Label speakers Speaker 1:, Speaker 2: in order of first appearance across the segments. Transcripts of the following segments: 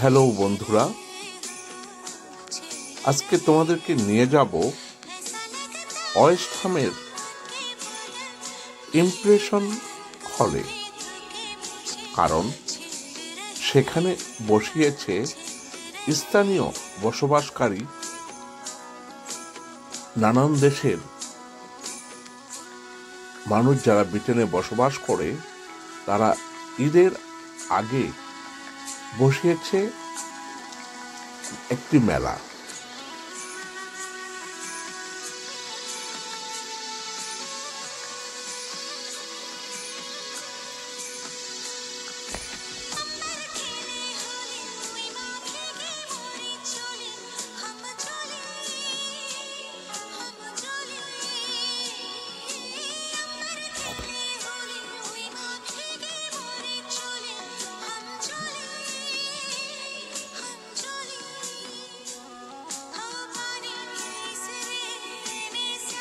Speaker 1: Hello বন্ধুরা, আজকে তোমাদেরকে নিয়ে যাব ওয়েস্টহামের ইমপ্রেশন হলে। কারণ সেখানে বসিয়েছে স্থানীয় বসবাসকারী নানান দেশের মানুষ যারা ব্রিটেনে বসবাস করে, তারা ঈদের আগে বসিয়েছে একটি মেলা।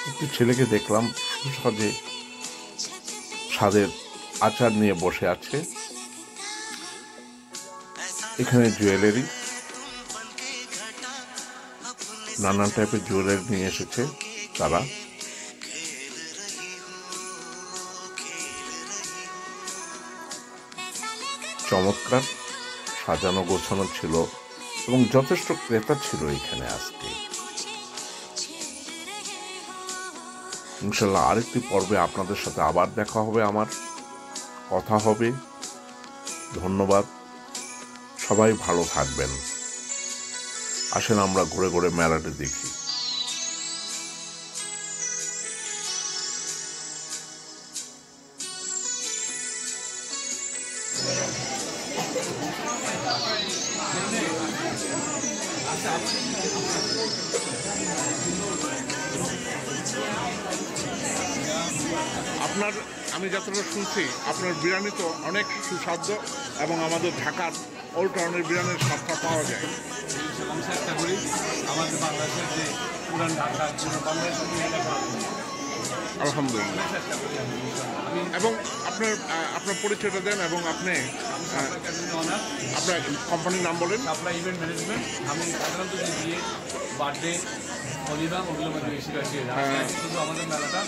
Speaker 1: একটি ছেলেকে দেখলাম সুসজ্জে স্বাদের আচার নিয়ে বসে আছে। এখানে জুয়েলারি, নানান টাইপের জুয়েলারি নিয়ে এসেছে তারা। চমৎকার সাজানো গোছানো ছিল এবং যথেষ্ট ক্রেতা ছিল এখানে আজকে। ইনশাল্লাহ আরেকটি পর্বে আপনাদের সাথে আবার দেখা হবে, আমার কথা হবে। ধন্যবাদ, সবাই ভালো থাকবেন। আসেন আমরা ঘুরে ঘুরে মেলাটি দেখি। আপনার, আমি যতটা শুনছি আপনার বিরিয়ানি তো অনেক সুস্বাদু এবং আমাদের ঢাকার ওল্ড টাউনের বিরিয়ানির স্বাদটা পাওয়া যায়।
Speaker 2: আমি চেষ্টা করি আমাদের বাংলাদেশের যে পুরান ঢাকা বাংলাদেশের
Speaker 1: আলহামদুলিল্লাহ। এবং আপনার পরিচয়টা দেন এবং আপনি আপনার কোম্পানির নাম বলেন।
Speaker 2: Supply event management. আমি সাধারণত যে বিয়ে, বার্থডে, অলিভা ওগুলো মধ্যে বেশি শুধু আমাদের মেলাটা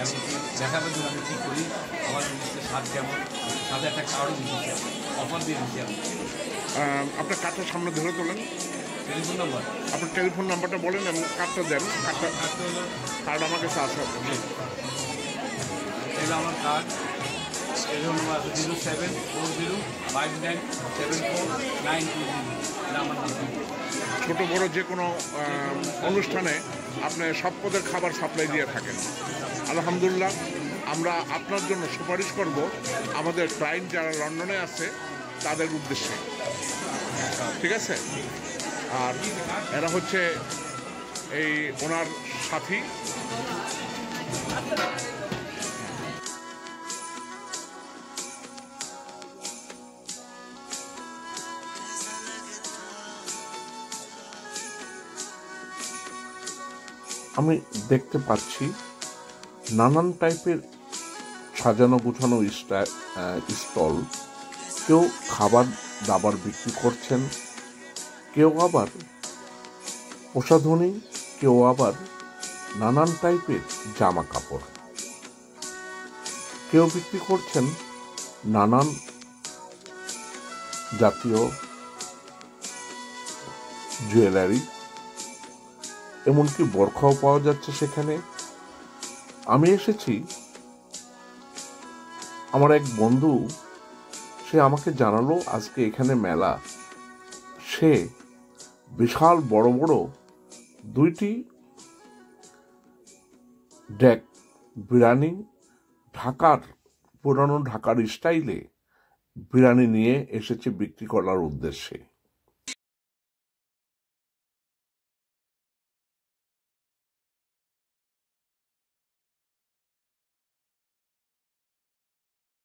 Speaker 2: এবং দেখাবার জন্য আমি ঠিক করি আমার জিনিসের স্বাদ কেমন, সাথে একটা কার্ডও দিচ্ছি, অফার দিয়ে দিচ্ছি আমি।
Speaker 1: আপনার কার্ডটা সামনে ধরে তোলেন,
Speaker 2: টেলিফোন নাম্বার,
Speaker 1: আপনার টেলিফোন নাম্বারটা বলেন এবং কার্ডটা দেন।
Speaker 2: কার্ডটা হলো,
Speaker 1: কার্ড আমার কাছে আছে।
Speaker 2: এটা আমার কার্ড। টেলিফোন নাম্বার আছে 0740597492। এটা আমার নাম্বার।
Speaker 1: ছোট বড় যে কোনো অনুষ্ঠানে আপনি সব পদের খাবার সাপ্লাই দিয়ে থাকেন। আলহামদুলিল্লাহ, আমরা আপনার জন্য সুপারিশ করব আমাদের ক্লায়েন্ট যারা লন্ডনে আছে তাদের উদ্দেশ্যে, ঠিক আছে? আর এরা হচ্ছে এই ওনার সাথী। আমি দেখতে পাচ্ছি নানান টাইপের সাজানো গুছানো স্টল। কেউ খাবার দাবার বিক্রি করছেন, কেউ আবার প্রসাধনী, কেউ আবার নানান টাইপের জামা কাপড়, কেউ বিক্রি করছেন নানান জাতীয় জুয়েলারি, এমনকি বরখাও পাওয়া যাচ্ছে সেখানে। আমি এসেছি, আমার এক বন্ধু সে আমাকে জানালো আজকে এখানে মেলা। সে বিশাল বড় বড় দুইটি ডেক বিরিয়ানি, ঢাকার পুরানো ঢাকার স্টাইলে বিরিয়ানি নিয়ে এসেছে বিক্রি করার উদ্দেশ্যে।